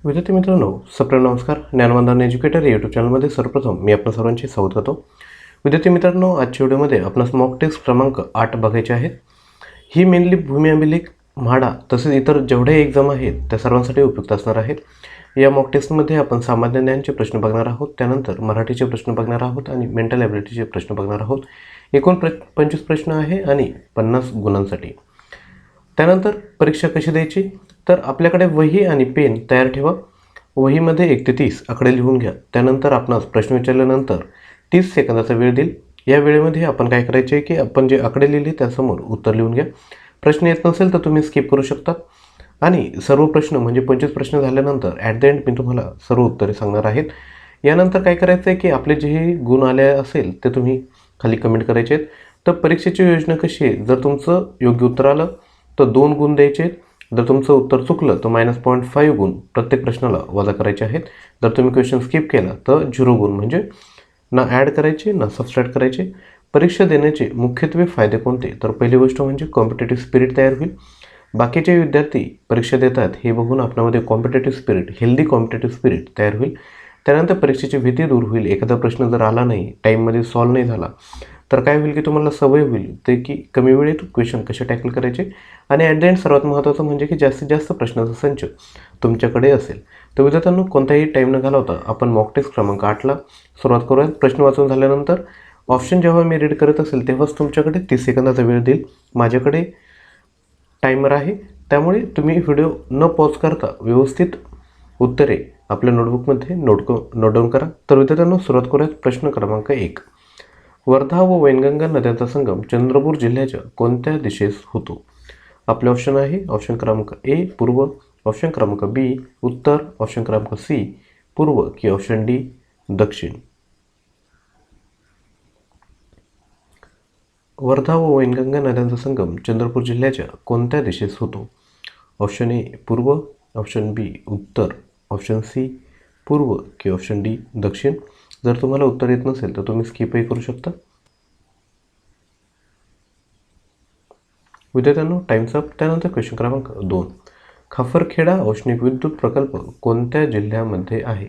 विद्यार्थी मित्रांनो, सप्र नमस्कार. ज्ञानवंदन एज्युकेटर या यूट्यूब चॅनलमध्ये सर्वप्रथम मी आपल्या सर्वांचे स्वागत करतो. विद्यार्थी मित्रांनो, आजच्या व्हिडिओमध्ये आपणास मॉक टेस्ट क्रमांक 8 बघायचे आहेत. ही मेनली भूमी अभिलेख, म्हाडा तसेच इतर जेवढे एक्झाम आहेत त्या सर्वांसाठी उपयुक्त असणार आहेत. या मॉक टेस्टमध्ये आपण सामान्य ज्ञानचे प्रश्न बघणार आहोत, त्यानंतर मराठीचे प्रश्न बघणार आहोत आणि मेंटल ॲबिलिटीचे प्रश्न बघणार आहोत. एकूण 25 प्रश्न आहे आणि 50 गुणांसाठी. त्यानंतर परीक्षा कशी द्यायची, तर आपल्याकडे वही आणि पेन तयार ठेवा. वहीमध्ये 1 ते 30 आकडे लिहून घ्या. त्यानंतर आपणास प्रश्न विचारल्यानंतर 30 सेकंदाचा वेळ देईल. या वेळेमध्ये आपण काय करायचे आहे की आपण जे आकडे लिहिले त्यासमोर उत्तर लिहून घ्या. प्रश्न येत नसेल तर तुम्ही स्किप करू शकता आणि सर्व प्रश्न म्हणजे 25 प्रश्न झाल्यानंतर ॲट द एंड मी तुम्हाला सर्व उत्तरे सांगणार आहेत. यानंतर काय करायचं आहे की आपले जे गुण आले असेल ते तुम्ही खाली कमेंट करायचे आहेत. तर परीक्षेची योजना कशी आहे, जर तुमचं योग्य उत्तर आलं तर 2 गुण द्यायचे आहेत. जर तुमचं उत्तर चुकलं तर -0.5 गुण प्रत्येक प्रश्नाला वजा करायचे आहेत. जर तुम्ही क्वेश्चन स्किप केला तर 0 गुण, म्हणजे ना ॲड करायचे ना सबस्ट्रॅक्ट करायचे. परीक्षा देण्याचे मुख्यत्वे फायदे कोणते, तर पहिली गोष्ट म्हणजे कॉम्पिटेटिव्ह स्पिरिट तयार होईल. बाकीचे विद्यार्थी परीक्षा देतात हे बघून आपल्यामध्ये competitive spirit, healthy competitive spirit तयार होईल. त्यानंतर परीक्षेची भीती दूर होईल. एखादा प्रश्न जर आला नाही, टाईममध्ये सॉल्व नाही झाला तर काय होईल की तुम्हाला सवय होईल ते की कमी वेळेत क्वेश्चन कसे टॅकल करायचे. आणि ॲट द एंड सर्वात महत्त्वाचं म्हणजे की जास्तीत जास्त प्रश्नाचा संच तुमच्याकडे असेल. तर विद्यार्थ्यांनो, कोणताही टाईम न घालवता आपण मॉक टेस्ट क्रमांक 8ला सुरुवात करूयात. प्रश्न वाचून झाल्यानंतर ऑप्शन जेव्हा मी रीड करत असेल तेव्हाच तुमच्याकडे 30 सेकंदाचा वेळ देईल. माझ्याकडे टायमर आहे, त्यामुळे तुम्ही व्हिडिओ न पॉज करता व्यवस्थित उत्तरे आपल्या नोटबुकमध्ये नोट डाऊन करा. तर विद्यार्थ्यांनो, सुरुवात करूयात. प्रश्न क्रमांक 1. वर्धा व वैनगंगा नद्यांचा संगम चंद्रपूर जिल्ह्याच्या कोणत्या दिशेस होतो? आपले ऑप्शन आहे ऑप्शन क्रमांक ए पूर्व, ऑप्शन क्रमांक बी उत्तर, ऑप्शन क्रमांक सी पूर्व की ऑप्शन डी दक्षिण. वर्धा व वैनगंगा नद्यांचा संगम चंद्रपूर जिल्ह्याच्या कोणत्या दिशेस होतो? ऑप्शन ए पूर्व, ऑप्शन बी उत्तर, ऑप्शन सी पूर्व की ऑप्शन डी दक्षिण. जर तुम्हाला उत्तर येत नसेल तर तुम्ही स्किपही करू शकता. विद्यार्थ्यांनो, टाइम्स अप. त्यानंतर क्वेश्चन क्रमांक 2. खाफरखेडा औष्णिक विद्युत प्रकल्प कोणत्या जिल्ह्यामध्ये आहे?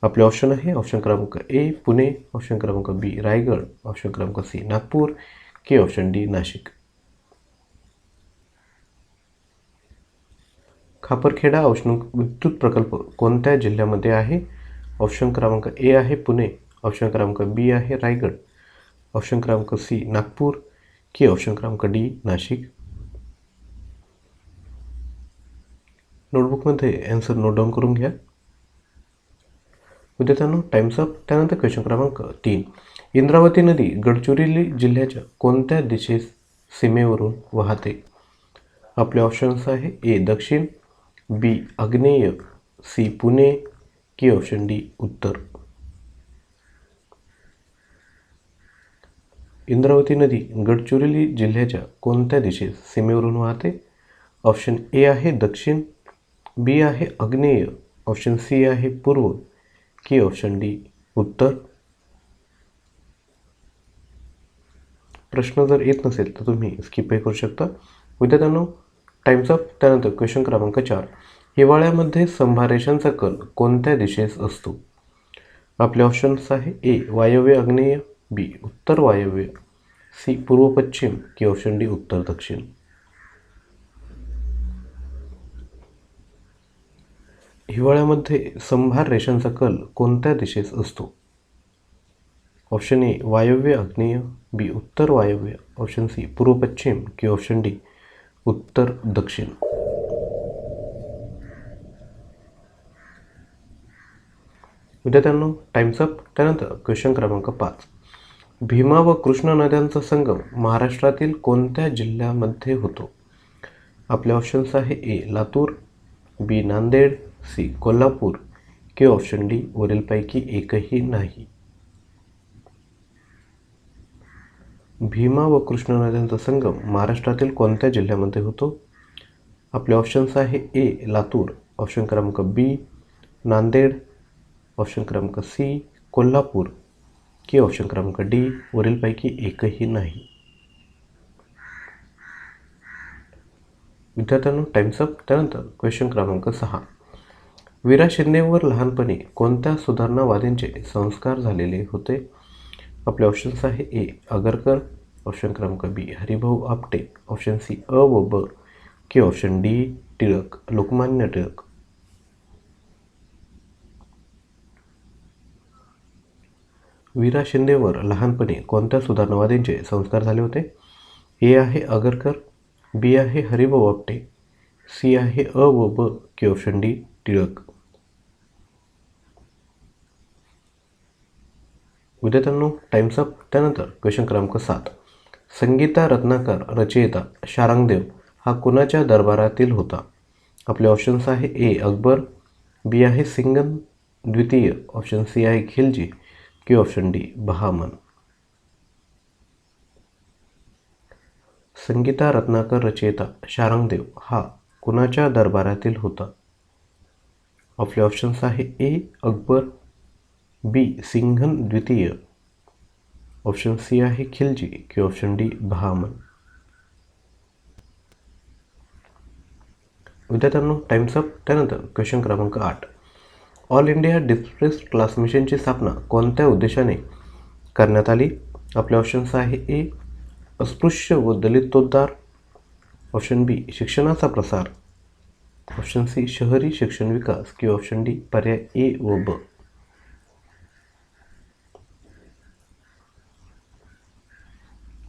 आपले ऑप्शन आहे ऑप्शन क्रमांक ए पुणे, ऑप्शन क्रमांक बी रायगड, ऑप्शन क्रमांक सी नागपूर की ऑप्शन डी नाशिक. खापरखेडा औष्णिक विद्युत प्रकल्प कोणत्या जिल्ह्यामध्ये आहे? ऑप्शन क्रमांक ए आहे पुणे, ऑप्शन क्रमांक बी आहे रायगड, ऑप्शन क्रमांक सी नागपूर की ऑप्शन क्रमांक डी नाशिक. नोटबुकमध्ये ॲन्सर नोट डाऊन करून घ्या. विद्यार्थ्यांनो, टाइम्स अप. त्यानंतर क्वेश्चन क्रमांक 3. इंद्रावती नदी गडचिरोली जिल्ह्याच्या कोणत्या दिशेस सीमेवरून वाहते? आपले ऑप्शन्स आहे ए दक्षिण, बी आग्नेय, सी पुणे की ऑप्शन डी उत्तर. इंद्रावती नदी गडचिरोली जिल्ह्याच्या कोणत्या दिशेस सीमेवरून वाहते? ऑप्शन ए आहे दक्षिण, बी आहे आग्नेय, ऑप्शन सी आहे पूर्व की ऑप्शन डी उत्तर. प्रश्न जर येत नसेल तर तुम्ही स्किपही करू शकता. विद्यार्थ्यांनो, टाइम्स अप. त्यानंतर क्वेश्चन क्रमांक 4. हिवाळ्यामध्ये संभारेषांचा कल कोणत्या दिशेस असतो? आपले ऑप्शन्स आहे ए वायव्य आग्नेय, बी उत्तर वायव्य, सी पूर्व पश्चिम की ऑप्शन डी उत्तर दक्षिण. हिवाळ्यामध्ये संभार रेषांचा कल कोणत्या दिशेस असतो? ऑप्शन ए वायव्य आग्नेय, बी उत्तर वायव्य, ऑप्शन सी पूर्व पश्चिम की ऑप्शन डी उत्तर दक्षिण. विद्यार्थ्यांनो, टाइम्स अप. त्यानंतर क्वेश्चन क्रमांक 5. भीमा व कृष्णा नद्यांचा संगम महाराष्ट्रातील कोणत्या जिल्ह्यामध्ये होतो? आपले ऑप्शन्स आहे ए लातूर, बी नांदेड, सी कोल्हापूर की ऑप्शन डी वरीलपैकी एकही नाही. भीमा व कृष्णा नद्यांचा संगम महाराष्ट्रातील कोणत्या जिल्ह्यामध्ये होतो? आपले ऑप्शन्स आहे ए लातूर, ऑप्शन क्रमांक बी नांदेड, ऑप्शन क्रमांक सी कोल्हापूर की ऑप्शन क्रमांक डी वरीलपैकी एकही नाही. विद्यार्थ्यांनो, टाइम्स अप. त्यानंतर क्वेश्चन क्रमांक 6. वीरा शिंदेवर लहानपणी कोणत्या सुधारणावादींचे संस्कार झालेले होते? आपले ऑप्शन्स आहे ए आगरकर, ऑप्शन क्रमांक बी हरिभाऊ आपटे, ऑप्शन सी अ व ब की ऑप्शन डी टिळक, लोकमान्य टिळक. वीरा शिंदेवर लहानपणी कोणत्या सुधारणावादींचे संस्कार झाले होते? ए आहे आगरकर, बी आहे हरिभाऊ आपटे, सी आहे अ व ब की ऑप्शन डी टिळक. विद्यार्थ्यांनो टाइम्स अप. त्यानंतर क्वेश्चन क्रमांक 7. संगीता रत्नाकर रचयिता शारंगदेव हा कुणाच्या दरबारातील होता? आपले ऑप्शन्स आहे ए अकबर, बी आहे सिंगन द्वितीय, ऑप्शन सी आहे खिलजी की ऑप्शन डी बहामन. संगीता रत्नाकर रचयिता शारंगदेव हा कुणाच्या दरबारातील होता? आपले ऑप्शन्स आहे ए अकबर, बी सिंघन द्वितीय, ऑप्शन सी आहे खिलजी की ऑप्शन डी बहामन. विद्यार्थ्यांनो टाइम्स अप. त्यानंतर क्वेश्चन क्रमांक 8. ऑल इंडिया डिस्प्रेस्ड क्लास मिशनची स्थापना कोणत्या उद्देशाने करण्यात आली? आपले ऑप्शन्स आहे ए अस्पृश्य व दलितोद्धार, ऑप्शन बी शिक्षणाचा प्रसार, ऑप्शन सी शहरी शिक्षण विकास की ऑप्शन डी पर्याय ए व ब.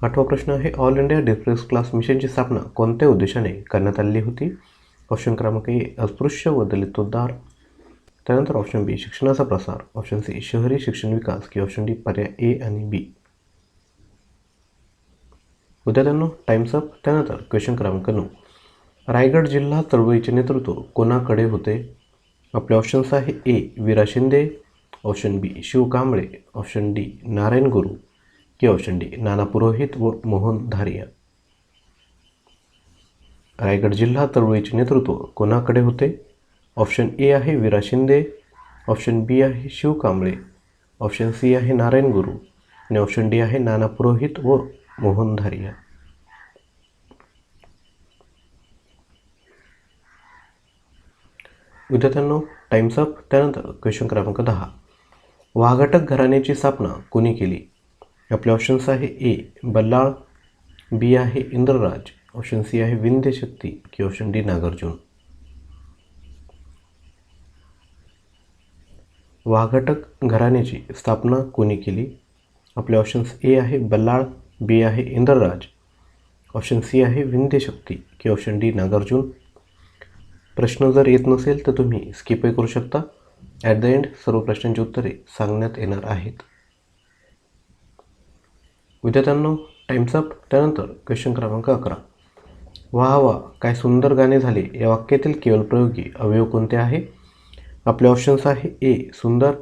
आठवा प्रश्न आहे ऑल इंडिया डिस्प्रेस्ड क्लास मिशनची स्थापना कोणत्या उद्देशाने करण्यात आलेली होती? ऑप्शन क्रमांक ए अस्पृश्य व दलितोद्धार, त्यानंतर ऑप्शन बी शिक्षणाचा प्रसार, ऑप्शन सी शहरी शिक्षण विकास की ऑप्शन डी पर्याय ए आणि बी. विद्यार्थ्यांनो टाइम्स अप. त्यानंतर क्वेश्चन क्रमांक 9. रायगड जिल्हा चळवळीचे नेतृत्व कोणाकडे होते? आपले ऑप्शन्स आहे ए वीरा शिंदे, ऑप्शन बी शिव कांबळे, ऑप्शन डी नारायण गुरु की ऑप्शन डी नाना पुरोहित व मोहन धारिया. रायगड जिल्हा चळवळीचे नेतृत्व कोणाकडे होते? ऑप्शन ए आहे वीरा शिंदे, ऑप्शन बी आहे शिव कांबळे, ऑप्शन सी आहे नारायण गुरु आणि ऑप्शन डी आहे नाना पुरोहित व मोहन धारिया. विद्यार्थ्यांनो टाइम्स अप. त्यानंतर क्वेश्चन क्रमांक 10. वाघाटक घराण्याची स्थापना कोणी केली? आपले ऑप्शन्स आहे ए बल्लाळ, बी आहे इंद्रराज, ऑप्शन सी आहे विंध्य शक्ती की ऑप्शन डी नागार्जुन. वाघाटक घराण्याची स्थापना कोणी केली? आपले ऑप्शन्स ए आहे बल्लाळ, बी आहे इंद्रराज, ऑप्शन सी आहे विंध्य शक्ती की ऑप्शन डी नागार्जुन. प्रश्न जर येत नसेल तर तुम्ही स्किपही करू शकता. ॲट द एंड सर्व प्रश्नांची उत्तरे सांगण्यात येणार आहेत. विद्यार्थ्यांनो टाइम्स अप. त्यानंतर क्वेश्चन क्रमांक 11. वाह वाह काय सुंदर गाणे झाले या वाक्यातील केवळ प्रयोगी अवयव कोणते आहे? आपले ऑप्शन्स आहे ए सुंदर,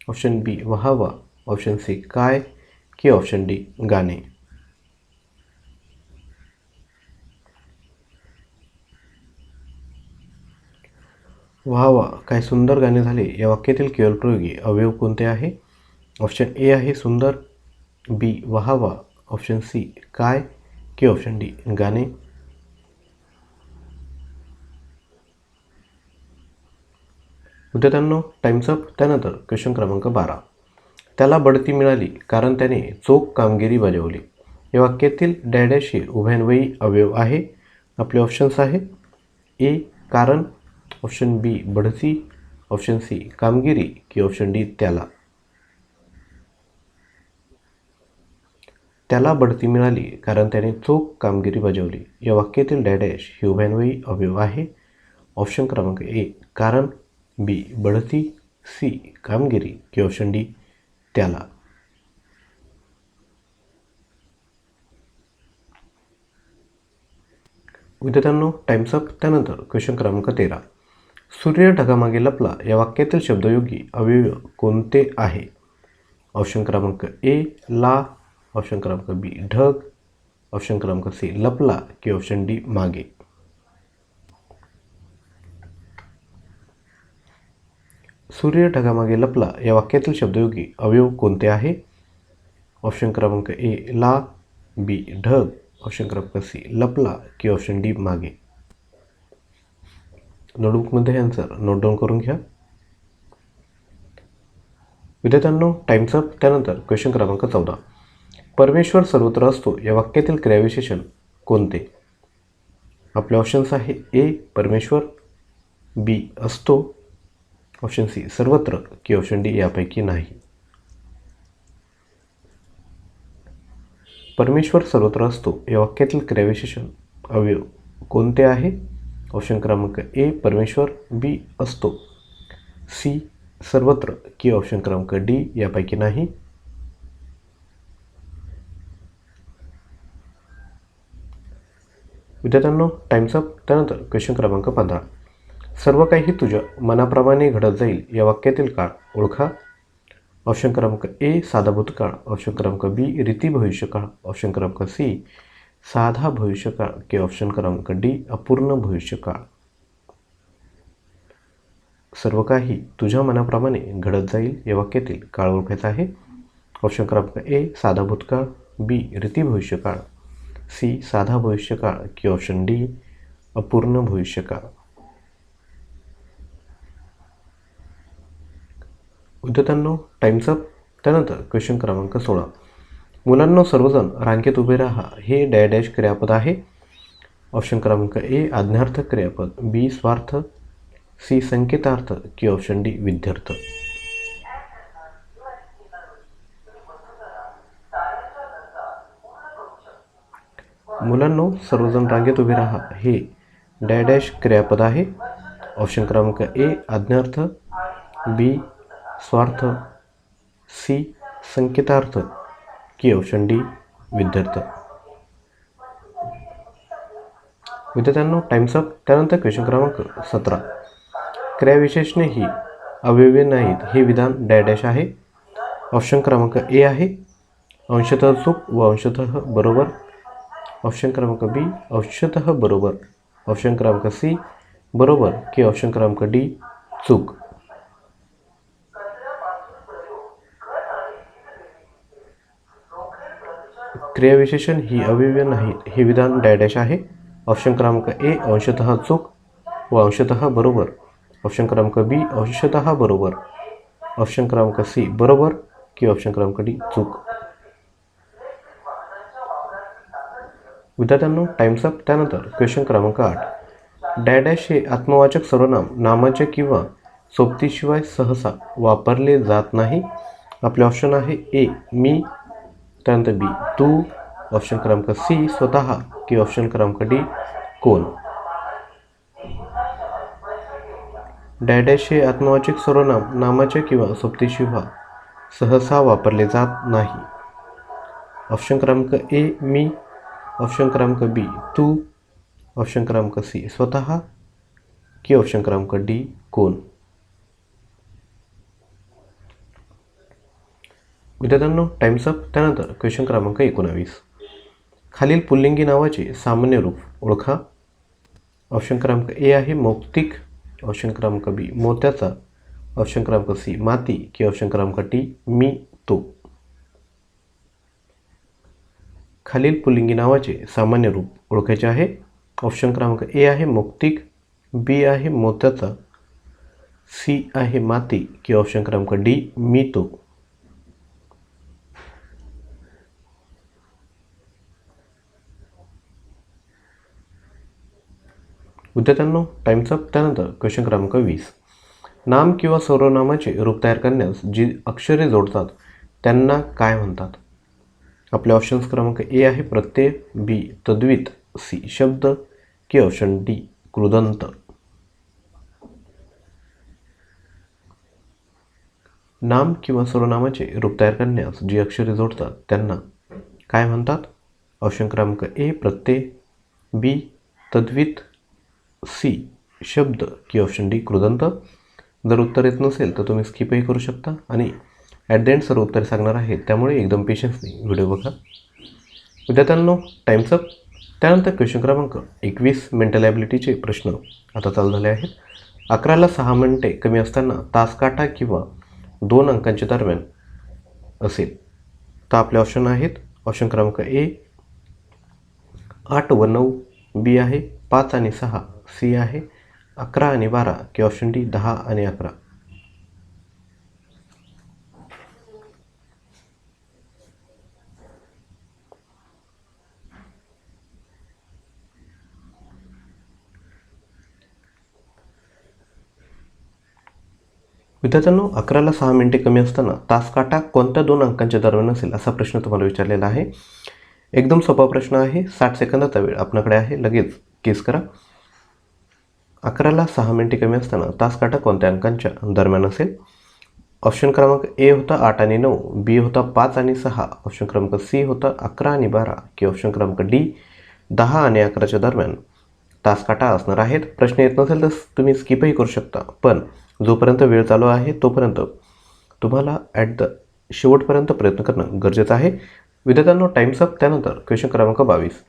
ऑप्शन बी वाह वाह, ऑप्शन सी काय की ऑप्शन डी गाणे. वाह वाह काय सुंदर गाणे झाले या वाक्यातील केवळ प्रयोगी अवयव कोणते आहे? ऑप्शन ए आहे सुंदर, बी वाह वाह, ऑप्शन सी काय की ऑप्शन डी गाणे. विद्यार्थ्यांनो टाइम्स अप. त्यानंतर क्वेश्चन क्रमांक 12. त्याला बढती मिळाली कारण त्याने चोख कामगिरी बजावली या वाक्यातील डॅडॅश हे उभयन्वयी अवयव आहे. आपले ऑप्शन्स आहे ए कारण, ऑप्शन बी बढती, ऑप्शन सी कामगिरी की ऑप्शन डी त्याला. त्याला बढती मिळाली कारण त्याने चोख कामगिरी बजावली या वाक्यातील डॅडॅश हे उभयन्वयी अवयव आहे. ऑप्शन क्रमांक ए कारण, बी बढती, सी कामगिरी की ऑप्शन डी त्याला. विद्यार्थ्यांनो टाइम्स अप. त्यानंतर क्वेश्चन क्रमांक 13. सूर्य ढगामागे लपला या वाक्यातील शब्दयोगी अवयव कोणते आहे? ऑप्शन क्रमांक ए ला, ऑप्शन क्रमांक बी ढग, ऑप्शन क्रमांक सी लपला की ऑप्शन डी मागे. सूर्य ढगामागे लपला या वाक्यातील शब्दयोगी अवयव कोणते आहे? ऑप्शन क्रमांक ए ला, बी ढग, ऑप्शन क्रमांक सी लपला की ऑप्शन डी मागे. नोटबुकमध्ये आन्सर नोट डाऊन करून घ्या. विद्यार्थ्यांनो टाइम्स अप. त्यानंतर क्वेश्चन क्रमांक 14. परमेश्वर सर्वत्र असतो या वाक्यातील क्रियाविशेषण कोणते? आपले ऑप्शन्स आहे ए परमेश्वर, बी असतो, ऑप्शन सी सर्वत्र की ऑप्शन डी यापैकी नाही. परमेश्वर सर्वत्र असतो या वाक्यातील क्रियाविशेषण अवयव कोणते आहे? ऑप्शन क्रमांक ए परमेश्वर, बी असतो, सी सर्वत्र की ऑप्शन क्रमांक डी यापैकी नाही. विद्यार्थ्यांनो टाइम्स अप. त्यानंतर क्वेश्चन क्रमांक 15. सर्व काही तुझ्या मनाप्रमाणे घडत जाईल या वाक्यातील काळ ओळखा. ऑप्शन क्रमांक ए साधा भूतकाळ, ऑप्शन क्रमांक बी रीती भविष्यकाळ, ऑप्शन क्रमांक सी साधा भविष्यकाळ की ऑप्शन क्रमांक डी अपूर्ण भविष्यकाळ. सर्व काही तुझ्या मनाप्रमाणे घडत जाईल या वाक्यातील काळ ओळखायचा आहे. ऑप्शन क्रमांक ए साधा भूतकाळ, बी रीती भविष्यकाळ, सी साधा भविष्यकाळ की ऑप्शन डी अपूर्ण भविष्यकाळ. विद्यार्थ्यांनो टाइम्स अप. त्यानंतर क्वेश्चन क्रमांक 16. मुलांना सर्वजण रांगेत उभे राहा हे डॅश क्रियापद आहे. ऑप्शन क्रमांक ए आज्ञार्थ क्रियापद, बी स्वार्थ, सी संकेतार्थ की ऑप्शन डी विध्यर्थ. मुलांनो सर्वजण रांगेत उभे राहा हे डॅश क्रियापद आहे. ऑप्शन क्रमांक ए आज्ञार्थ, बी स्वार्थ, सी संकेतार्थ की ऑप्शन डी विध्यर्थ. विद्यार्थ्यांनो टाइम्स अप. त्यानंतर क्वेश्चन क्रमांक 17. क्रियाविशेषणे ही अवयवे नाहीत हे विधान डॅश आहे. ऑप्शन क्रमांक ए आहे अंशतः चूक व अंशतः बरोबर, ऑप्शन क्रमांक बी अंशतः बरोबर, ऑप्शन क्रमांक सी बरोबर की ऑप्शन क्रमांक डी चूक. क्रियाविशेषण ही अवयवे नाहीत हे विधान डॅश आहे. ऑप्शन क्रमांक ए अंशतः चूक व अंशतः बरोबर, ऑप्शन क्रमांक बी अंशतः बरोबर, ऑप्शन क्रमांक सी बरोबर की ऑप्शन क्रमांक डी चूक. विद्यार्थ्यांनो टाइम्स अप. त्यानंतर क्वेश्चन क्रमांक 8. डॅश हे आत्मवाचक सर्वनाम नामाचे किंवा सोबतीशिवाय सहसा वापरले जात नाही. आपले ऑप्शन आहे ए मी, त्यानंतर बी तू, ऑप्शन क्रमांक सी स्वतः की ऑप्शन क्रमांक डी कोण. डॅश हे आत्मवाचक सर्वनाम नामाचे किंवा सोबतीशिवाय सहसा वापरले जात नाही. ऑप्शन क्रमांक ए मी, ऑप्शन क्रमांक बी तू, ऑप्शन क्रमांक सी स्वतः की ऑप्शन क्रमांक डी कोण. विद्यार्थ्यांनो टाइम्स अप. त्यानंतर क्वेश्चन क्रमांक 19. खालील पुल्लिंगी नावाचे सामान्य रूप ओळखा. ऑप्शन क्रमांक ए आहे मौक्तिक, ऑप्शन क्रमांक बी मोत्याचा, ऑप्शन क्रमांक सी माती की ऑप्शन क्रमांक डी मी तो. खालील पुल्लिंगी नावाचे सामान्य रूप ओळखायचे आहे. ऑप्शन क्रमांक ए आहे मौक्तिक, बी आहे मोत्याचा, सी आहे माती की ऑप्शन क्रमांक डी मी तो. विद्यार्थ्यांनो टाइम्स अप. त्यानंतर क्वेश्चन क्रमांक 20. नाम किंवा सर्वनामाचे रूप तयार करण्यास जी अक्षरे जोडतात त्यांना काय म्हणतात? आपले ऑप्शन्स क्रमांक ए आहे प्रत्यय, बी तद्वित, सी शब्द की ऑप्शन डी कृदंत. नाम किंवा सर्वनामाचे रूप तयार करण्यास जी अक्षरे जोडतात त्यांना काय म्हणतात? ऑप्शन क्रमांक ए प्रत्यय, बी तद्वित, सी शब्द की ऑप्शन डी कृदंत. जर उत्तर येत नसेल तर तुम्ही स्किपही करू शकता आणि ॲट द एंड सर्व उत्तरे सांगणार आहेत, त्यामुळे एकदम पेशन्सने व्हिडिओ बघा. विद्यार्थ्यांनो टाइम्स अप. त्यानंतर क्वेश्चन क्रमांक 21 मेंटल ॲबिलिटीचे प्रश्न आता चालू झाले आहेत. 11ला 6 मिनिटे कमी असताना तास काटा किंवा 2 अंकांच्या दरम्यान असेल तर आपले ऑप्शन आहेत. ऑप्शन क्रमांक ए 8 व 9, बी आहे 5 आणि 6, सी आहे 11 आणि 12 की ऑप्शन डी 10 आणि 11. विद्यार्थ्यांनो, 11ला 6 मिनिटे कमी असताना तास काटा कोणत्या 2 अंकांच्या दरम्यान असेल असा प्रश्न तुम्हाला विचारलेला आहे. एकदम सोपा प्रश्न आहे. 60 सेकंदाचा वेळ आपल्याकडे आहे. लगेच गेस करा. 11ला 6 मिनिटे कमी असताना तास काटा कोणत्या अंकांच्या दरम्यान असेल? ऑप्शन क्रमांक ए होता 8 आणि 9, बी होता 5 आणि 6, ऑप्शन क्रमांक सी होता 11 आणि 12, की ऑप्शन क्रमांक डी 10 आणि 11च्या दरम्यान तास काटा असणार आहेत. प्रश्न येत नसेल तर तुम्ही स्किपही करू शकता, पण जोपर्यंत वेळ चालू आहे तोपर्यंत तुम्हाला शेवटपर्यंत प्रयत्न करणं गरजेचं आहे. विद्यार्थ्यांनो, टाइम्स अप. त्यानंतर क्वेश्चन क्रमांक 22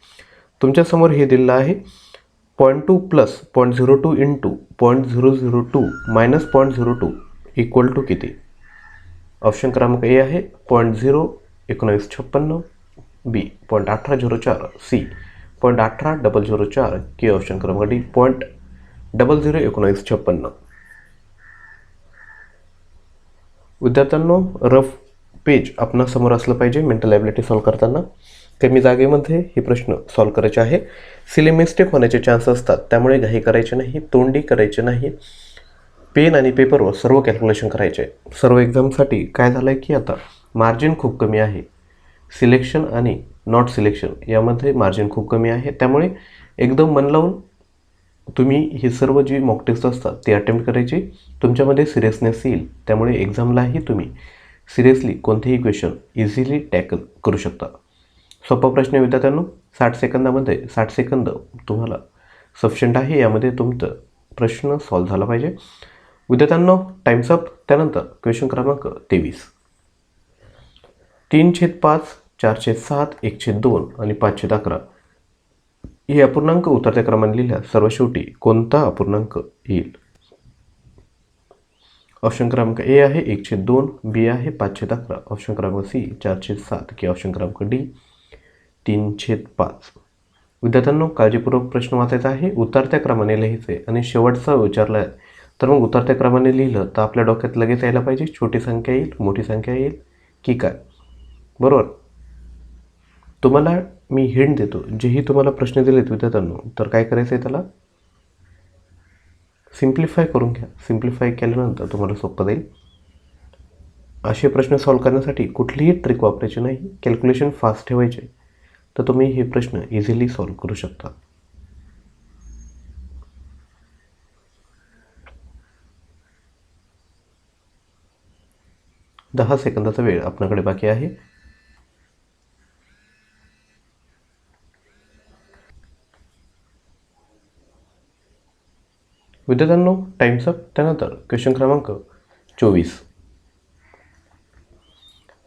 तुमच्यासमोर हे दिलेलं आहे. 0.2 plus 0.02 into 0.002 minus 0.02 equal to किती? ऑप्शन क्रमांक ए आहे 0.01956, बी 0.1804, सी 0.18004, की ऑप्शन क्रमांक डी 0.001956. विद्यार्थ्यांनो, रफ पेज आपणासमोर असलं पाहिजे मेंटल ॲबिलिटी सॉल्व करताना. कमी जागेमध्ये हे प्रश्न सॉल्व करायचे आहे. सिली मिस्टेक होण्याचे चान्स असतात, त्यामुळे घाई करायचे नाही, तोंडी करायचे नाही. पेन आणि पेपरवर सर्व कॅल्क्युलेशन करायचे. सर्व एक्झामसाठी काय झालं आहे की आता मार्जिन खूप कमी आहे. सिलेक्शन आणि नॉट सिलेक्शन यामध्ये मार्जिन खूप कमी आहे. त्यामुळे एकदम मन लावून तुम्ही ही सर्व जी मॉक टेस्ट असतात ती अटेम्प्ट करायची. तुमच्यामध्ये सिरियसनेस येईल, त्यामुळे एक्झामलाही तुम्ही सिरियसली कोणतेही क्वेश्चन इझिली टॅकल करू शकता. सोपा प्रश्न विद्यार्थ्यांनो, 60 सेकंदामध्ये 60 सेकंद तुम्हाला सफिशियंट आहे. यामध्ये तुमचं प्रश्न सॉल्व झाला पाहिजे. विद्यार्थ्यांनो, टाइम्स अप. त्यानंतर क्वेश्चन क्रमांक 23 3/5, 4/7, 1/2 आणि 5/11 हे अपूर्णांक उतरत्या क्रमाने लिहिल्या सर्व शेवटी कोणता अपूर्णांक येईल? ऑप्शन क्रमांक ए आहे 1/2, बी आहे 5/11, ऑप्शन क्रमांक सी 4/7, की ऑप्शन क्रमांक डी 3/5. विद्यार्थ्यांनो, काळजीपूर्वक प्रश्न वाचायचा आहे. उतरत्या क्रमाने लिहायचे आणि शेवटचा विचारला आहे तर मग उतरत्या क्रमाने लिहिलं तर आपल्या डोक्यात लगेच यायला पाहिजे छोटी संख्या येईल, मोठी संख्या येईल की काय, बरोबर? तुम्हाला मी हिंट देतो. जेही तुम्हाला प्रश्न दिलेत विद्यार्थ्यांनो, तर काय करायचं आहे, त्याला सिम्प्लिफाय करून घ्या. सिम्प्लिफाय केल्यानंतर तुम्हाला सोपं जाईल. असे प्रश्न सॉल्व करण्यासाठी कुठलीही ट्रिक वापरायची नाही, कॅल्क्युलेशन फास्ट ठेवायचे, तर तुम्ही हे प्रश्न इझिली सॉल्व करू शकता. दहा सेकंदाचा वेळ आपल्याकडे बाकी आहे. विद्यार्थ्यांनो, टाइम्स अप. त्यानंतर क्वेश्चन क्रमांक 24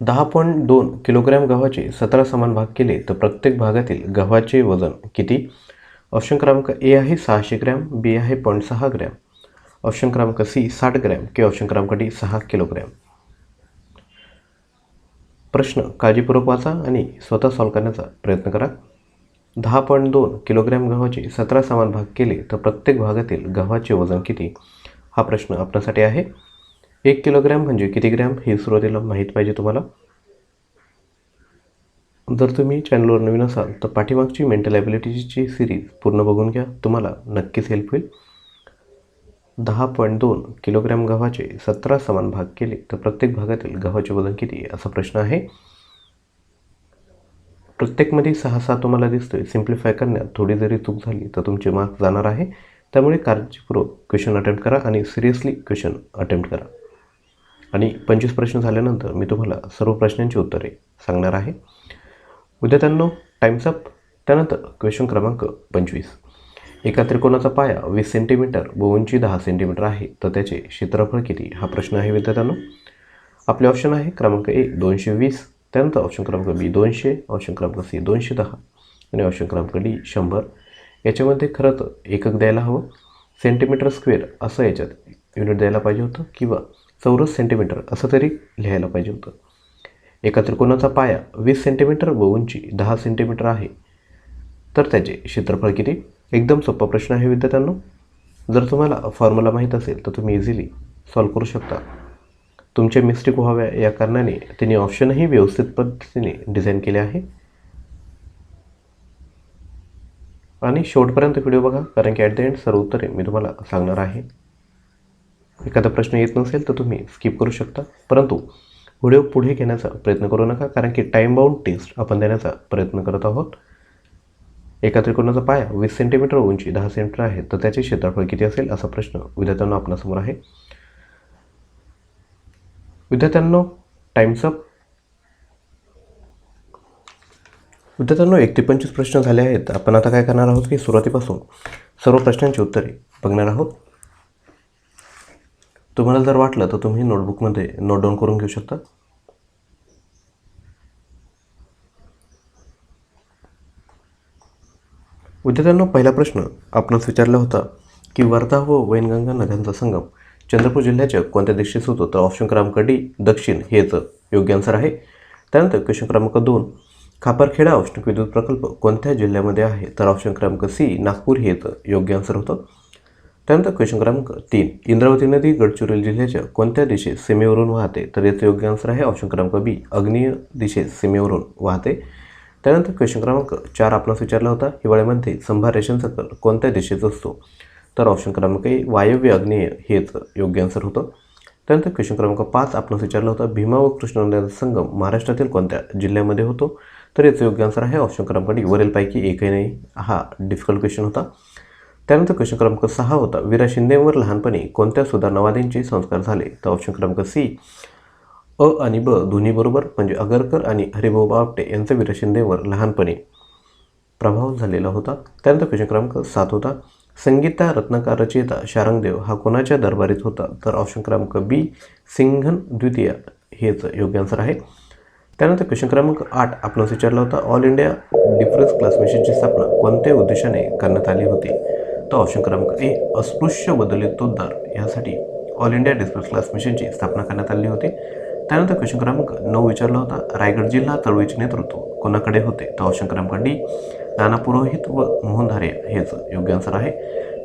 10.2 किलोग्रॅम गव्हाचे 17 समान भाग केले तर प्रत्येक भागातील गव्हाचे वजन किती? ऑप्शन क्रमांक ए आहे 600 ग्रॅम, बी आहे 0.6 ग्रॅम, ऑप्शन क्रमांक सी 60 ग्रॅम, की ऑप्शन क्रमांक डी 6 किलोग्रॅम. प्रश्न काळजीपूर्वक वाचा आणि स्वतः सॉल्व करण्याचा प्रयत्न करा. 10.2 किलोग्रॅम गव्हाचे 17 समान भाग केले तर प्रत्येक भागातील गव्हाचे वजन किती? हा प्रश्न आपल्यासाठी आहे. 1 किलोग्रॅम म्हणजे किती ग्रॅम हे सुरुवातीला माहीत पाहिजे तुम्हाला. जर तुम्ही चॅनलवर नवीन असाल तर पाठीमागची मेंटल ॲबिलिटीची सिरीज पूर्ण बघून घ्या, तुम्हाला नक्कीच हेल्प होईल. 10.2 किलोग्रॅम गव्हाचे 17 समान भाग केले तर प्रत्येक भागातील गव्हाचे वजन किती असा प्रश्न आहे. प्रत्येकमध्ये 6 तुम्हाला दिसतोय. सिम्प्लिफाय करण्यात थोडी जरी चूक झाली तर तुमचे मार्क जाणार आहे. त्यामुळे काळजीपूर्वक क्वेश्चन अटेम्प्ट करा आणि सिरियसली क्वेश्चन अटेम्प्ट करा. आणि 25 प्रश्न झाल्यानंतर मी तुम्हाला सर्व प्रश्नांची उत्तरे सांगणार आहे. विद्यार्थ्यांनो, टाइम्स अप. त्यानंतर क्वेश्चन क्रमांक 25 एका त्रिकोणाचा पाया 20 सेंटीमीटर व उंची 10 सेंटीमीटर आहे तर त्याचे क्षेत्रफळ किती? हा प्रश्न आहे विद्यार्थ्यांनो. आपले ऑप्शन आहे क्रमांक ए 220, त्यानंतर ऑप्शन क्रमांक बी 200, ऑप्शन क्रमांक सी 210 आणि ऑप्शन क्रमांक डी 100. याच्यामध्ये खरं तर एकक द्यायला हवं. सेंटीमीटर स्क्वेअर असं याच्यात युनिट द्यायला पाहिजे होतं, किंवा चौरस सेंटीमीटर असं तरी लिहायला पाहिजे होतं. एका त्रिकोणाचा पाया 20 सेंटीमीटर व उंची 10 सेंटीमीटर आहे तर त्याचे क्षेत्रफळ किती? एकदम सोपा प्रश्न आहे विद्यार्थ्यांनो. जर तुम्हाला फॉर्म्युला माहीत असेल तर तुम्ही इझिली सॉल्व करू शकता. तुमचे मिस्टेक व्हाव्या या कारणाने त्यांनी ऑप्शनही व्यवस्थित पद्धतीने डिझाईन केले आहे. आणि शेवटपर्यंत व्हिडिओ बघा, कारण की ॲट द एंड सर्व उत्तरे मी तुम्हाला सांगणार आहे. एखादा प्रश्न येत नसेल तर तुम्ही स्किप करू शकता, परंतु व्हिडिओ पुढे घेण्याचा प्रयत्न करू नका, कारण की टाईम बाउंड टेस्ट आपण देण्याचा प्रयत्न करत आहोत. एका त्रिकोणाचा पाया 20 सेंटीमीटर, उंची 10 सेंटीमीटर आहे, तर त्याचे क्षेत्रफळ किती असेल असा प्रश्न विद्यार्थ्यांना आपल्यासमोर आहे. विद्यार्थ्यांनो, टाइम्स अप. विद्यार्थ्यांनो, 1 ते 25 प्रश्न झाले आहेत. आपण आता काय करणार आहोत की सुरुवातीपासून सर्व प्रश्नांची उत्तरे बघणार आहोत. तुम्हाला जर वाटलं तर तुम्ही नोटबुकमध्ये नोट डाऊन करून घेऊ शकता. विद्यार्थ्यांनो, पहिला प्रश्न आपणास विचारला होता की वर्धा व वैनगंगा नद्यांचा संगम चंद्रपूर जिल्ह्याच्या कोणत्या दिशेस होतो, तर ऑप्शन क्रमांक डी दक्षिण हेच योग्य आन्सर आहे. त्यानंतर क्वेश्चन क्रमांक 2, खापरखेडा औष्णिक विद्युत प्रकल्प कोणत्या जिल्ह्यामध्ये आहे, तर ऑप्शन क्रमांक सी नागपूर हेच योग्य आन्सर होतं. त्यानंतर क्वेश्चन क्रमांक 3, इंद्रावती नदी गडचिरोली जिल्ह्याच्या कोणत्या दिशेस सीमेवरून वाहते, तर याचं योग्य आन्सर आहे ऑप्शन क्रमांक बी आग्नेय दिशेस सीमेवरून वाहते. त्यानंतर क्वेश्चन क्रमांक 4 आपणास विचारला होता, हिवाळ्यामध्ये संभार रेषांचा कल कोणत्या दिशेचा असतो, तर ऑप्शन क्रमांक ए वायव्य आग्नेय हेच योग्य आन्सर होतं. त्यानंतर क्वेश्चन क्रमांक 5 आपणास विचारला होता, भीमा व कृष्णा नद्यांचा संगम महाराष्ट्रातील कोणत्या जिल्ह्यामध्ये होतो, तर याचं योग्य आन्सर आहे ऑप्शन क्रमांक डी वरीलपैकी एकही नाही. हा डिफिकल्ट क्वेश्चन होता. त्यानंतर क्वेश्चन क्रमांक 6 होता, वीरा शिंदेवर लहानपणी कोणत्या सुधारणावादींचे संस्कार झाले, तर ऑप्शन क्रमांक सी अ आणि ब दोन्ही बरोबर, म्हणजे आगरकर आणि हरिभाऊ बापटे यांचा वीरा शिंदेवर लहानपणी प्रभाव झालेला होता. त्यानंतर क्वेश्चन क्रमांक 7 होता, संगीता रत्नाकर रचयिता शारंगदेव हा कोणाच्या दरबारीत होता, तर ऑप्शन क्रमांक बी सिंघन द्वितीय हेच योग्य आन्सर आहे. त्यानंतर क्वेश्चन क्रमांक 8 आपणास विचारला होता, ऑल इंडिया डिफरन्स क्लास मिशनची स्थापना कोणत्या उद्देशाने करण्यात आली होती, तर ऑप्शन क्रमांक ए अस्पृश्य बदलितोद्धार यासाठी ऑल इंडिया डिफरन्स क्लास मिशनची स्थापना करण्यात आली होती. त्यानंतर क्वेश्चन क्रमांक 9 विचारला होता, रायगड जिल्हा चळवळीचे नेतृत्व कोणाकडे होते, तर ऑप्शन क्रमांक डी नाना पुरोहित व मोहन धारे हेच योग्य आन्सर आहे.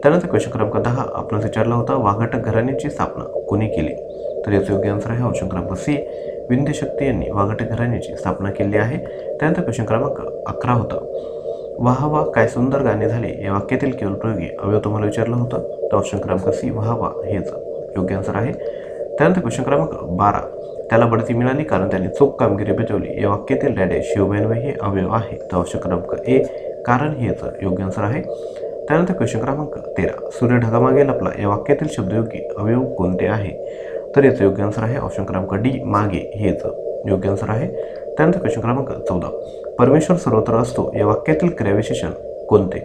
त्यानंतर क्वेश्चन क्रमांक 10 आपणास विचारला होता, वाघाटक घराण्याची स्थापना कोणी केली, तर याचं योग्य आन्सर आहे ऑप्शन क्रमांक सी विंध्यशक्ती यांनी वाघाटक घराण्याची स्थापना केली आहे. त्यानंतर क्वेश्चन क्रमांक 11 होता, वाह वाह काय सुंदर गाणे झाले या वाक्यातील केवळ प्रयोगी अवयव तुम्हाला विचारलं होतं, तर ऑप्शन क्रमांक सी वाह वाह हेच योग्य आन्सर आहे. त्यानंतर क्वेश्चन क्रमांक 12, त्याला बढती मिळाली कारण त्याने चोख कामगिरी बजावली या वाक्यातील डॅडे शिवबैनवे हे अवयव आहे, तर ऑप्शन क्रमांक ए कारण हेच योग्य आन्सर आहे. त्यानंतर क्वेश्चन क्रमांक 13, सूर्य ढगामागे लपला या वाक्यातील शब्दयोगी अवयव कोणते आहे, तर याचं योग्य आन्सर आहे ऑप्शन क्रमांक डी मागे हेच योग्य आन्सर आहे. त्यानंतर क्वेश्चन क्रमांक 14, परमेश्वर सर्वत्र असतो या वाक्यातील क्रियाविशेषण कोणते,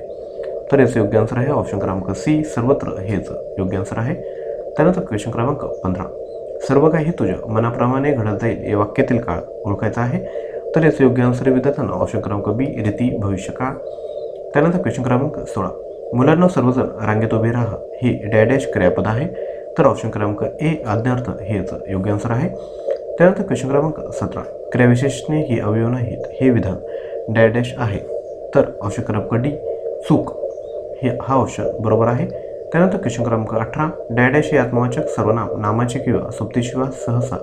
तर याचं योग्य आन्सर आहे ऑप्शन क्रमांक सी सर्वत्र हेच योग्य आन्सर आहे. त्यानंतर क्वेश्चन क्रमांक 15, सर्व काही तुझ्या मनाप्रमाणे घडत जाईल या वाक्यातील काळ ओळखायचा आहे, तर याचं योग्य आन्सर विद्यार्थ्यांना ऑप्शन क्रमांक बी रीती भविष्यकाळ. त्यानंतर क्वेश्चन क्रमांक 16, मुलांना सर्वजण रांगेत उभे राहा ही डॅडॅश क्रियापद आहे, तर ऑप्शन क्रमांक ए आज्ञार्थ हेच योग्य आन्सर आहे. त्यानंतर क्वेश्चन क्रमांक 17, क्रियाविशेषणे ही अवयव नाहीत हे विधान डॅडॅश आहे, तर ऑप्शन क्रमांक डी चूक हे हा ऑप्शन बरोबर आहे. त्यानंतर क्वेश्चन क्रमांक 18, डॅडॅश हे आत्मवाचक सर्वनाम नामाचे किंवा सोबतीशिवाय सहसा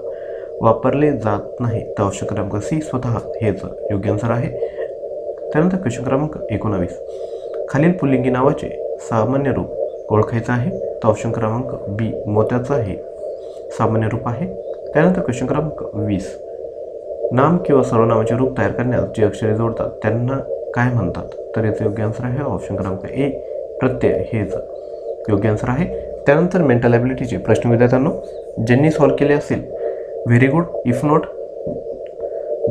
वापरले जात नाही, तर ऑप्शन क्रमांक सी स्वतः हेच योग्य आन्सर आहे. त्यानंतर क्वेश्चन क्रमांक 19, खालील पुल्लिंगी नावाचे सामान्य रूप ओळखायचं आहे, तर ऑप्शन क्रमांक बी मोत्याचं हे सामान्य रूप आहे. त्यानंतर क्वेश्चन क्रमांक 20, नाम किंवा सर्वनामाचे रूप तयार करण्यास जे अक्षरे जोडतात त्यांना काय म्हणतात, तर याचं योग्य आन्सर आहे ऑप्शन क्रमांक ए प्रत्यय हेच योग्य आन्सर आहे. त्यानंतर मेंटल ॲबिलिटीचे प्रश्न विद्यार्थ्यांनो ज्यांनी सॉल्व्ह केले असेल व्हेरी गुड, इफ नॉट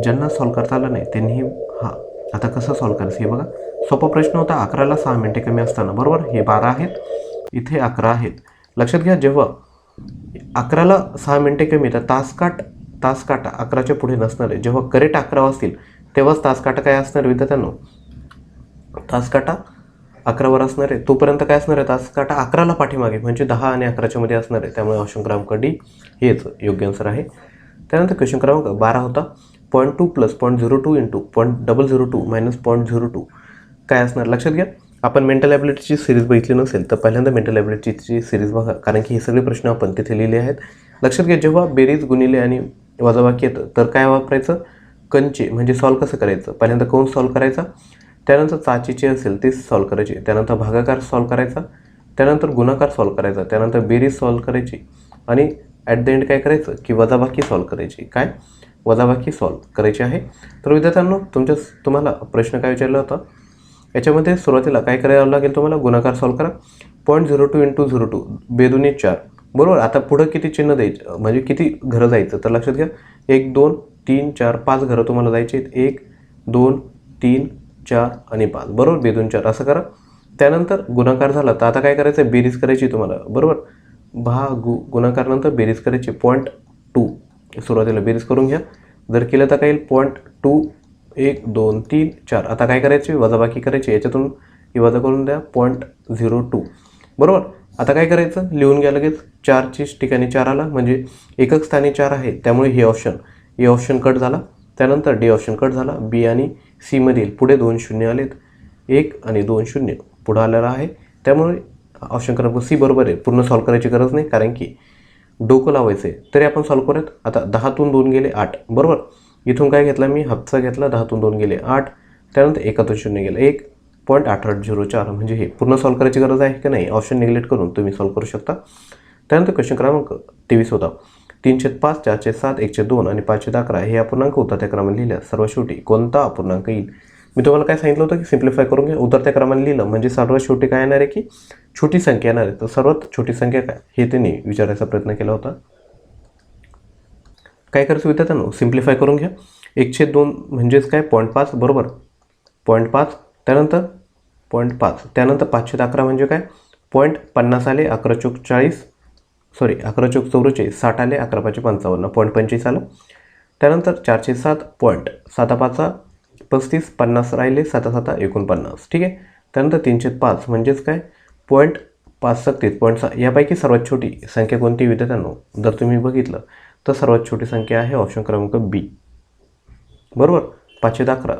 ज्यांना सॉल्व्ह करता आलं नाही त्यांनी आता कसं सॉल्व्ह करायचं हे बघा. सोपा प्रश्न होता, 11ला 6 मिनिटे कमी असताना, बरोबर, हे 12 आहेत, इथे 11 आहेत. लक्षात घ्या, जेव्हा 11ला 6 मिनिटे कमी तर तास काटा 11च्या पुढे नसणार आहे. जेव्हा करेक्ट 11 असतील तेव्हाच तास काटा काय असणार विद्यार्थ्यांनो, तास काटा 11वर असणार आहे. तोपर्यंत काय असणार आहे, तास काटा 11ला पाठीमागे म्हणजे 10 आणि 11च्या मध्ये असणार आहे. त्यामुळे ऑप्शन क्रमांक डी हेच योग्य आन्सर आहे. त्यानंतर क्वेश्चन क्रमांक 12 होता, 0.2 + 0.02 × 0.002 - 0.02 काय असणार. लक्षात घ्या, आपण मेंटल ॲबिलिटीची सिरीज बघितली नसेल तर पहिल्यांदा मेंटल ॲबिलिटीची सिरीज बघा, कारण की हे सगळे प्रश्न आपण तिथे लिहिले आहेत. लक्षात घ्या, जेव्हा बेरीज गुणिले आणि वजाबाकी येतं तर काय वापरायचं, कंचे म्हणजे सॉल्व कसं करायचं, पहिल्यांदा कंस सॉल्व करायचा, त्यानंतर चाचीचे असेल ते सॉल्व करायचे, त्यानंतर भागाकार सॉल्व करायचा, त्यानंतर गुणाकार सॉल्व करायचा, त्यानंतर बेरीज सॉल्व करायची आणि ॲट द एंड काय करायचं की वजाबाकी सॉल्व करायची. काय वजाबाकी सॉल्व करायची आहे. तर विद्यार्थ्यांनो तुम्हाला प्रश्न काय विचारला होता, याच्यामध्ये सुरुवातीला काय करायला लागेल तुम्हाला, गुणाकार सॉल्व करा. 0.02 × 02 बेदुनी 4 बरोबर. आता पुढं किती चिन्ह द्यायचं म्हणजे किती घरं जायचं तर लक्षात घ्या 1 2 3 4 5 घरं तुम्हाला जायची आहेत. 1 2 3 4 आणि 5 बरोबर, बेदून 4 असं करा. त्यानंतर गुणाकार झाला तर आता काय करायचं, बेरीज करायची तुम्हाला बरोबर. गुणाकार नंतर बेरीज करायची 0.2 सुरुवातीला बेरीज करून घ्या. जर केलं तर काय येईल 0.2 1 2 3 4. आता काय करायची वजाबाकी करायची, याच्यातून ही वजा करून द्या 0.02 बरोबर. आता काय करायचं लिहून घ्या लगेच. 4ची ठिकाणी 4 आला म्हणजे एकक स्थानी 4 आहे, त्यामुळे हे ऑप्शन कट झाला. त्यानंतर डी ऑप्शन कट झाला. बी आणि सी मधील पुढे 2 शून्य आलेत, 1 आणि 2 शून्य पुढं आलेला आहे, त्यामुळे ऑप्शन क्रमांक सी बरोबर आहे. पूर्ण सॉल्व करायची गरज नाही कारण की डोकं लावायचं आहे. तरी आपण सॉल्व करूयात. आता 10तून 2 गेले 8 बरोबर. इथून काय घेतला मी हाफचा घेतला, 10तून 2 गेले 8, त्यानंतर 1तून 0 गेलं 1.8804 म्हणजे हे पूर्ण सॉल्व करायची गरज आहे की नाही, ऑप्शन निग्लेक्ट करून तुम्ही सॉल्व करू शकता. त्यानंतर क्वेश्चन क्रमांक 23 होता. 3/5 4/7 1/2 आणि 5/11 हे अपूर्णांक उतरत्या क्रमाने लिहिल्या सर्वात शेवटी कोणता अपूर्णांक येईल. मी तुम्हाला काय सांगितलं होतं की सिम्प्लिफाय करून घ्या. उतरत्या क्रमाने लिहिलं म्हणजे सर्वात शेवटी काय येणार आहे की छोटी संख्या येणार आहे. तर सर्वात छोटी संख्या काय हे त्यांनी विचारायचा प्रयत्न केला होता. काय करायचं विद्यार्थ्यांनो, सिम्प्लिफाय करून घ्या. 1/2 म्हणजेच काय 0.5 बरोबर, 0.5 त्यानंतर 0.5 त्यानंतर 5/11 म्हणजे काय 0.50 आले, 11 × 40 सॉरी 11 × 44 60 आले, 11 × 5 55 0.25 आलं. त्यानंतर 4/7 7/5 35 50 राहिले, 7/7 49 ठीक आहे. त्यानंतर 3/5 म्हणजेच काय 0.35 0.6 यापैकी सर्वात छोटी संख्या कोणती विद्यार्थ्यांनो, जर तुम्ही बघितलं तर सर्वात छोटी संख्या आहे ऑप्शन क्रमांक बी बरोबर. 5/11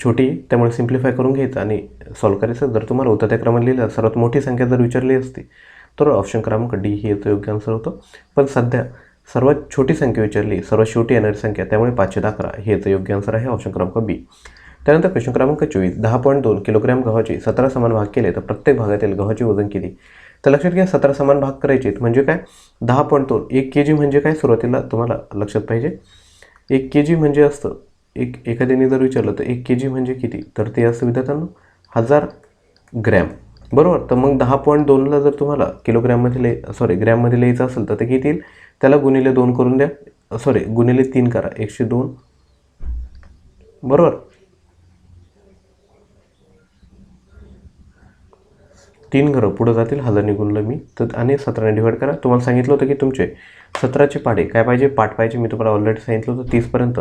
छोटी, त्यामुळे सिम्प्लिफाय करून घ्यायचं आणि सॉल्व करायचं. जर तुम्हाला उतरत्या क्रमाने लिहिलं सर्वात मोठी संख्या जर विचारली असती तर ऑप्शन क्रमांक डी हे याचं योग्य आन्सर होतं. पण सध्या सर्वात छोटी संख्या विचारली, सर्वात शेवटी येणारी संख्या, त्यामुळे 5/11 हे याचं योग्य आन्सर आहे ऑप्शन क्रमांक बी. त्यानंतर क्वेश्चन क्रमांक 24. 10.2 किलोग्रॅम गव्हाचे 17 समान भाग केले तर प्रत्येक भागातील गव्हाचे वजन किती. तर लक्षात घ्या 17 समान भाग करायचे म्हणजे काय 10.2 1 kg म्हणजे काय सुरुवातीला तुम्हाला लक्षात पाहिजे. 1 kg म्हणजे असतं एखाद्याने जर विचारलं तर 1 kg म्हणजे किती, तर ते असं विद्यार्थ्यांना 1000 ग्रॅम बरोबर. तर मग 10.2ला जर तुम्हाला किलोग्रॅममध्ये ग्रॅममध्ये लिहायचं असेल तर ते किती येईल, त्याला गुणिले 2 करून द्या, गुणिले 3 करा, 102 बरोबर. 3 घरं पुढं जातील, 1000ने गुणलं मी तर, आणि 17ने डिवाइड करा. तुम्हाला सांगितलं होतं की तुमचे 17चे पाढे काय पाहिजे, पाठ पाहिजे. मी तुम्हाला ऑलरेडी सांगितलं होतं 30पर्यंत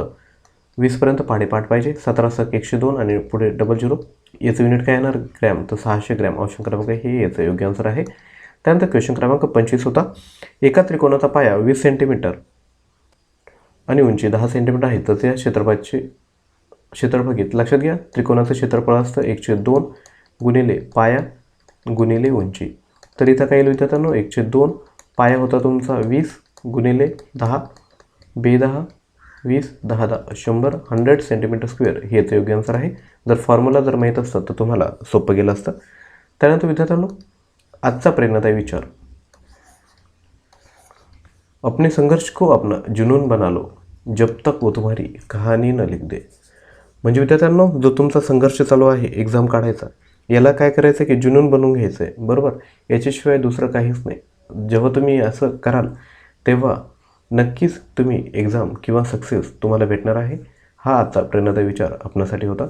20पर्यंत पाठ पाहिजे. 17 × 102 आणि पुढे 00 याचं युनिट काय येणार ग्रॅम, तर 600 ग्रॅम ऑप्शन क्रमांक हे याचं योग्य आन्सर आहे. त्यानंतर क्वेश्चन क्रमांक 25 होता. एका त्रिकोणाचा पाया 20 सेंटीमीटर आणि उंची 10 सेंटीमीटर आहे, तर त्या क्षेत्रफळाचे क्षेत्रफळ घेत. लक्षात घ्या त्रिकोणाचं क्षेत्रफळ असतं 1/2 गुणिले पाया गुणिले उंची. तर इथं काय येईल विद्यार्थ्यांनो 1/2 पाया होता तुमचा 20 गुणिले 10 10 20 10 10 100 100 सेंटीमीटर स्क्वेअर हे याचं योग्य आन्सर आहे. जर फॉर्म्युला जर माहीत असतं तर तुम्हाला सोपं गेलं असतं. त्यानंतर विद्यार्थ्यांनो आजचा प्रेरणादायी विचार, अपने संघर्ष को अपना जुनून बना लो जब तक वो तुम्हारी कहानी न लिख दे. म्हणजे विद्यार्थ्यांनो जो तुमचा संघर्ष चालू आहे एक्झाम काढायचा, याला काय करायचं की जुनून बनवून घ्यायचं आहे बरोबर. याच्याशिवाय दुसरं काहीच नाही. जेव्हा तुम्ही असं कराल तेव्हा नक्कीच तुम्ही एक्झाम किंवा सक्सेस तुम्हाला भेटणार आहे. हा आजचा प्रेरणादायी विचार आपणासाठी होता.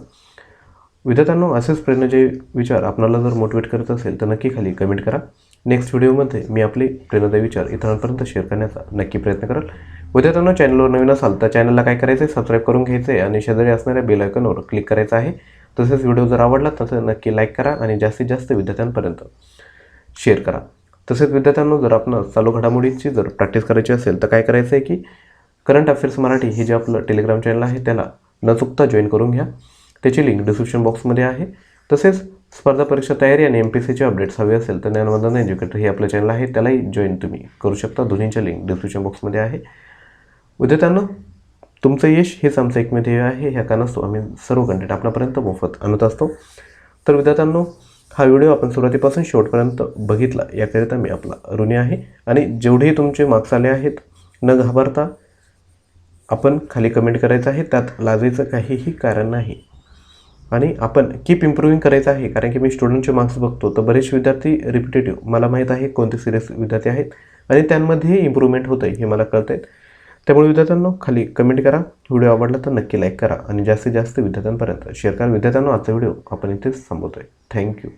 विद्यार्थ्यांनो असेच प्रेरणादायी विचार आपणाला जर मोटिवेट करत असेल तर नक्की खाली कमेंट करा. नेक्स्ट व्हिडिओमध्ये मी आपले प्रेरणादायी विचार इतरांपर्यंत शेअर करण्याचा नक्की प्रयत्न करेल. विद्यार्थ्यांनो चॅनलवर नवीन असाल तर चॅनलला काय करायचं आहे, सबस्क्राईब करून घ्यायचं आहे आणि शेजारी असणाऱ्या बेल आयकॉनवर क्लिक करायचं आहे. तसेच व्हिडिओ जर आवडला तर नक्की लाईक करा आणि जास्तीत जास्त विद्यार्थ्यांपर्यंत शेअर करा. तसेच विद्यार्थ्यांनो जर आपण चालू घडामोडीची जर प्रॅक्टिस करायची असेल तर काय करायचं आहे की करंट अफेअर्स मराठी हे जे आपलं टेलिग्राम चॅनल आहे त्याला न चुकता जॉईन करून घ्या. त्याची लिंक डिस्क्रिप्शन बॉक्समध्ये आहे. तसेच स्पर्धा परीक्षा तयारी आणि MPSCचे अपडेट्स हवे असेल तर ज्ञानवंदना एज्युकेटर हे आपलं चॅनल आहे, त्यालाही जॉईन तुम्ही करू शकता. दोन्हीच्या लिंक डिस्क्रिप्शन बॉक्समध्ये आहे. विद्यार्थ्यांनो तुमचं यश हेच आमचं एकमेव ध्येय आहे. ह्या कारणास्तव आम्ही सर्व कंटेंट आपल्यापर्यंत मोफत आणत असतो. तर विद्यार्थ्यांनो हा व्हिडिओ आपण सुरुवातीपासून शेवटपर्यंत बघितला याकरिता मी आपला ऋणी आहे. आणि जेवढेही तुमचे मार्क्स आले आहेत न घाबरता आपण खाली कमेंट करायचं आहे, त्यात लाजायचं काहीही कारण नाही. आणि आपण कीप इम्प्रूव्हिंग करायचं आहे, कारण की मी स्टुडंटचे मार्क्स बघतो तर बरेच विद्यार्थी रिपिटेटिव्ह, मला माहीत आहे कोणते सिरियस विद्यार्थी आहेत आणि त्यांमध्येही इम्प्रूव्हमेंट होतं आहे हे मला कळतं आहे. त्यामुळे विद्यार्थ्यांनो खाली कमेंट करा, व्हिडिओ आवडला तर नक्की लाईक करा आणि जास्तीत जास्त विद्यार्थ्यांपर्यंत शेअर करा. विद्यार्थ्यांनो आजचा व्हिडिओ आपण इथेच थांबवतो आहे. थँक्यू.